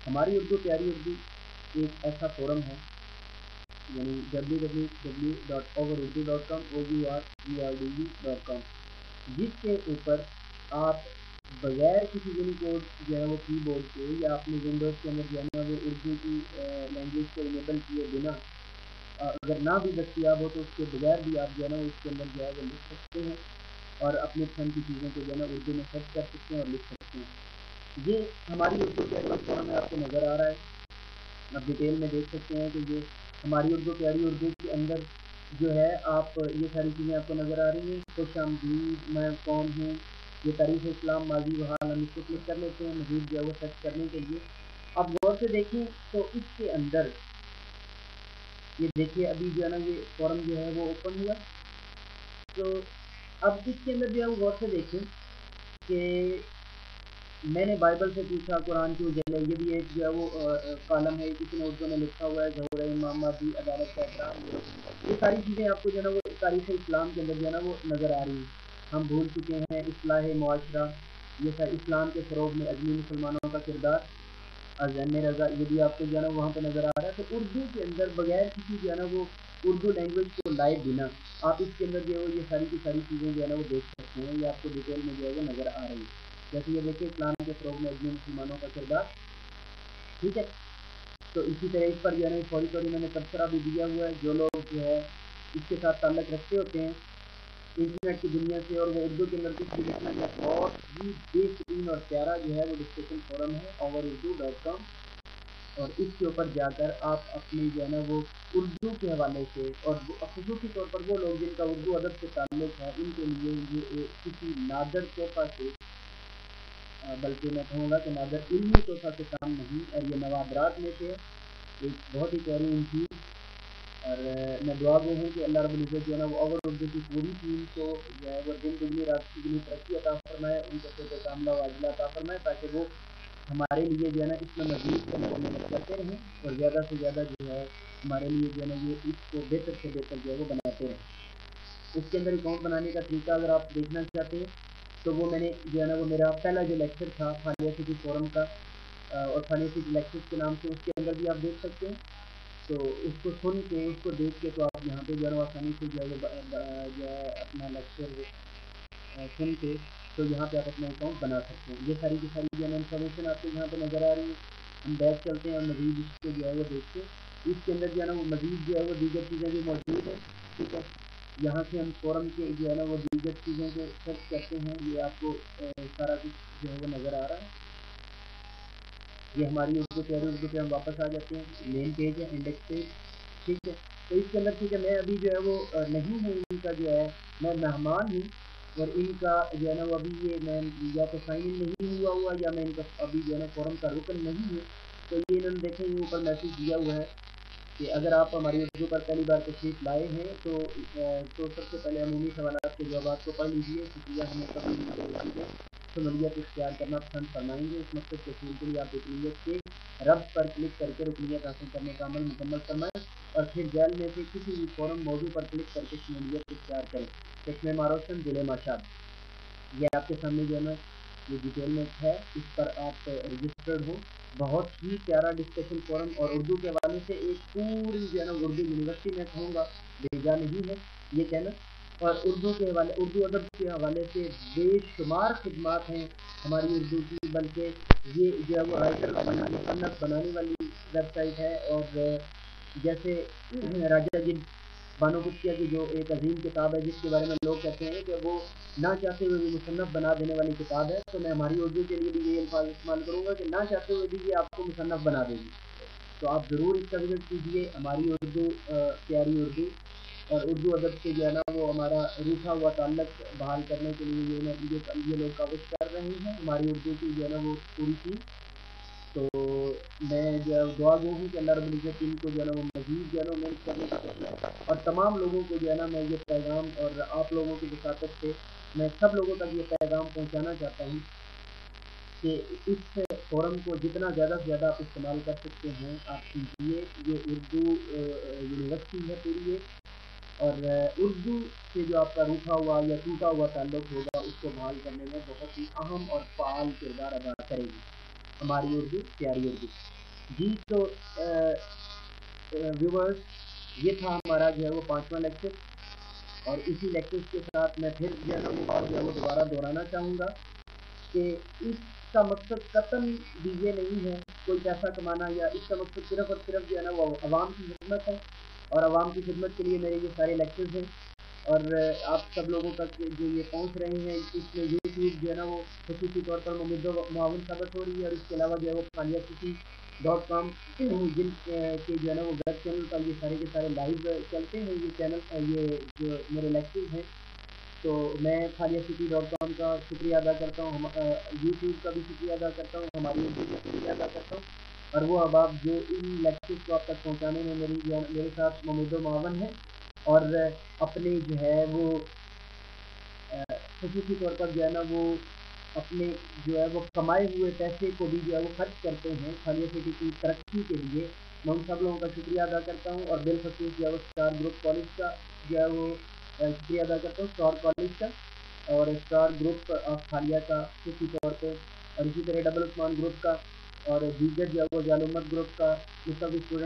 ہماری اردو پیاری اردو ایک ایسا فورم ہے، یعنی www.overurdu.com OURDU.com، جس کے اوپر آپ بغیر کسی یونیکوڈ جو ہے وہ کی بورڈ کے یا اپنی ونڈوز کے اندر جو ہے نا وہ اردو کی لینگویج کو انیبل کیے بنا، اگر نہ بھی دستیاب ہو تو اس کے بغیر بھی آپ جو ہے نا اس کے اندر جو ہے وہ لکھ سکتے ہیں اور اپنی پسند کی چیزوں کو جو ہے نا اردو میں سرچ کر سکتے ہیں اور لکھ سکتے ہیں۔ یہ ہماری اردو پیاری فورم میں آپ کو نظر آ رہا ہے، آپ ڈیٹیل میں دیکھ سکتے ہیں کہ یہ ہماری اردو پیاری اردو کے اندر جو ہے آپ یہ ساری چیزیں آپ کو نظر آ رہی ہیں۔ خوش آمدید، میں کون ہوں، یہ تاریخ اسلام، ماضی و حال، ہم اس کو کلک کر لیتے ہیں مزید جو ہے وہ سرچ کرنے کے لیے۔ اب غور سے دیکھیں تو اس کے اندر یہ دیکھیے ابھی جو ہے نا یہ فورم جو ہے وہ اوپن ہوا، تو اب اس کے اندر جو ہے وہ غور سے دیکھیں کہ میں نے بائبل سے پوچھا قرآن کیوں جلے، یہ بھی ایک جو ہے وہ کالم ہے، کسی نے اردو میں لکھا ہوا ہے، ظہور امام مہدی، عدالت کا احترام، یہ ساری چیزیں آپ کو جو ہے نا وہ تاریخ اسلام کے اندر جو ہے نا وہ نظر آ رہی ہیں۔ ہم بھول چکے ہیں، اصلاح معاشرہ، یہ ساری اسلام کے فروغ میں عظمی مسلمانوں کا کردار، ذہن رضا، یہ بھی آپ کو جو ہے نا وہاں پہ نظر آ رہا ہے۔ تو اردو کے اندر بغیر کسی جو ہے نا وہ اردو لینگویج کو لائے بنا آپ اس کے اندر جو ہے وہ یہ ساری کی ساری چیزیں جو ہے نا وہ دیکھ سکتے ہیں، یہ آپ کو ڈیٹیل میں جو ہے وہ نظر آ رہی ہے۔ جیسے یہ دیکھیں اسلام کے فروغ میں عظمی مسلمانوں کا کردار، ٹھیک ہے۔ تو اسی طرح اس پر جو ہے نا فوری میں نے تبصرہ بھی دیا ہوا ہے، جو لوگ جو ہے اس کے ساتھ تعلق رکھتے ہوتے ہیں انٹرنیٹ کی دنیا سے اور وہ اردو کے اندر کچھ بھی لکھنا ہے، بہت ہی بہترین اور پیارا جو ہے وہ ڈسکشن فورم ہے overurdu.com، اور اس کے اوپر جا کر آپ اپنی جو ہے نا وہ اردو کے حوالے سے، اور خصوصی طور پر وہ لوگ جن کا اردو ادب سے تعلق ہے ان کے لیے یہ کسی نادر تحفہ سے، بلکہ میں کہوں گا کہ نادر علمی تحفہ سے کام نہیں، اور یہ نوادرات میں سے ایک بہت ہی پیاری ان چیز، اور میں دعا گو ہوں کہ اللہ رب العزت جو ہے نا وہ اوور اردو کی پوری ٹیم کو جو ہے وہ دن دگنی رات دگنی ترقی عطا فرمائے، ان کو صحت کاملہ و عاجلہ عطا فرمائے، تاکہ وہ ہمارے لیے جو ہے نا اس میں مزید سے محنت کرتے رہیں اور زیادہ سے زیادہ جو ہے ہمارے لیے جو ہے نا یہ اس کو بہتر سے بہتر جو ہے وہ بناتے رہیں۔ اس کے اندر اکاؤنٹ بنانے کا طریقہ اگر آپ دیکھنا چاہتے ہیں تو وہ میں نے جو ہے نا وہ میرا پہلا جو لیکچر تھا خانیہ سٹی فورم کا، اور خانیہ سٹی لیکچر کے نام سے، اس کے اندر بھی آپ دیکھ سکتے ہیں۔ تو اس کو سن کے، اس کو دیکھ کے، تو آپ یہاں پہ جو ہے آسانی سے جو ہے اپنا لیکچر سن کے تو یہاں پہ آپ اپنا اکاؤنٹ بنا سکتے ہیں۔ یہ ساری کی ساری جو ہے انفارمیشن آپ کو یہاں پہ نظر آ رہی ہے۔ ہم بیک چلتے ہیں اور مزید اس کو جو ہے وہ دیکھتے ہیں، اس کے اندر جو ہے نا وہ مزید جو ہے وہ دیگر چیزیں بھی موجود ہیں، ٹھیک ہے۔ یہاں سے ہم فورم کے جو ہے نا وہ دیگر چیزوں کو سرچ کرتے ہیں، یہ آپ کو سارا کچھ جو ہے وہ نظر آ رہا ہے۔ یہ ہماری اردو پیاری اردو پہ ہم واپس آ جاتے ہیں، مین پیج ہے، انڈیکس پیج، ٹھیک ہے۔ تو اس کے اندر ٹھیک ہے، میں ابھی جو ہے وہ نہیں ہوں ان کا جو ہے، میں مہمان ہوں، اور ان کا جو ہے نا وہ ابھی یہ میں یا تو سائن ان نہیں ہوا یا میں ان کا ابھی جو ہے نا فورم کا رکن نہیں ہوں۔ تو یہ انہوں نے دیکھیں یہ اوپر میسج دیا ہوا ہے کہ اگر آپ ہماری اردو پر پہلی بار تشریف لائے ہیں تو سب سے پہلے عمومی سوالات کے جوابات کو پڑھ لیجیے، شکریہ، ہمیں کبھی شمولیت اختیار کرنا پسند فرمائیں گے، اس مقصد کے حصول کے لیے آپ رکنیت کے ربط پر کلک کر کے رکنیت حاصل کرنے کا عمل مکمل فرمائیں، اور پھر ذیل میں سے کسی بھی فورم موضوع پر کلک کر کے شمولیت اختیار کریں۔ چشمے ماروشن دل ماشاد، یہ آپ کے سامنے جو ہے نا یہ ڈیٹیل میں ہے، اس پر آپ رجسٹرڈ ہو۔ بہت ہی پیارا ڈسکشن فورم، اور اردو کے حوالے سے ایک پوری جو ہے نا اردو یونیورسٹی میں کہوں گا بھیجا نہیں ہے یہ کہنا، اور اردو کے حوالے، اردو ادب کے حوالے سے بے شمار خدمات ہیں ہماری اردو کی، بلکہ یہ جو ہے وہ رائٹر مصنف بنانے والی ویب سائٹ ہے، اور جیسے راجہ جن بانو کچیا کی جو ایک عظیم کتاب ہے جس کے بارے میں لوگ کہتے ہیں کہ وہ نہ چاہتے ہوئے بھی مصنف بنا دینے والی کتاب ہے، تو میں ہماری اردو کے لیے بھی یہ الفاظ استعمال کروں گا کہ نہ چاہتے ہوئے بھی یہ آپ کو مصنف بنا دے گی۔ تو آپ ضرور اس کا وزٹ کیجیے، ہماری اردو پیاری اردو، اور اردو ادب سے جو ہے نا وہ ہمارا روٹھا ہوا تعلق بحال کرنے کے لیے یہ لوگ کاوش کر رہے ہیں ہماری اردو کی جو ہے نا وہ پوری چیز۔ تو میں جو ہے دعا گو ہوں کہ اللہ رب العزت ان کو جو ہے نا وہ مزید جو ہے نا محنت کرنے کی کوشش، اور تمام لوگوں کو جو ہے نا میں یہ پیغام، اور آپ لوگوں کی وساطت سے میں سب لوگوں تک یہ پیغام پہنچانا چاہتا ہوں کہ اس فورم کو جتنا زیادہ سے زیادہ آپ استعمال کر سکتے ہیں آپ کیجیے۔ یہ اردو یونیورسٹی ہے پوری ایک، اور اردو سے جو آپ کا روٹھا ہوا یا ٹوٹا ہوا تعلق ہوگا اس کو بحال کرنے میں بہت ہی اہم اور فعال کردار ادا کرے گی ہماری اردو پیاری اردو۔ جی تو ویورز، یہ تھا ہمارا جو ہے وہ 5واں لیکچر، اور اسی لیکچر کے ساتھ میں پھر جو ہے نا وہ بات جو ہے وہ دوبارہ دہرانا چاہوں گا کہ اس کا مقصد قطعاً بھی یہ نہیں ہے کوئی پیسہ کمانا، یا اس کا مقصد صرف اور صرف جو ہے نا وہ عوام کی خدمت ہے، اور عوام کی خدمت کے لیے میرے یہ سارے لیکچرز ہیں، اور آپ سب لوگوں تک جو یہ پہنچ رہے ہیں اس میں یوٹیوب جو ہے نا وہ خصوصی طور پر ممد و معاون ثابت ہو رہی ہے، اور اس کے علاوہ جو ہے وہ خالیہ.com جن کے جو ہے نا وہ ویب چینل پر یہ سارے کے سارے لائیو چلتے ہیں یہ چینل، یہ جو میرے لیکچرز ہیں، تو میں خالیہ.com کا شکریہ ادا کرتا ہوں، یوٹیوب کا بھی شکریہ ادا کرتا ہوں، ہماری کا شکریہ ادا کرتا ہوں، اور وہ احباب جو ان لیکچرز کو آپ تک پہنچانے میں میرے ساتھ ممد و معاون ہے، اور اپنے جو ہے وہ خصوصی طور پر جو ہے نا وہ اپنے جو ہے وہ کمائے ہوئے پیسے کو بھی جو ہے وہ خرچ کرتے ہیں خالیہ سٹی کی ترقی کے لیے، میں ان سب لوگوں کا شکریہ ادا کرتا ہوں، اور بالخصوص جو ہے وہ اسٹار گروپ کالج کا جو ہے وہ شکریہ ادا کرتا ہوں، اسٹار کالج کا اور اسٹار گروپ آف خالیہ کا خصوصی طور پہ، اور اسی طرح ڈبل عثمان گروپ کا، اور دیگر جو ہے وہ ظالمت گروپ کا، مستقبل اسٹوڈنٹ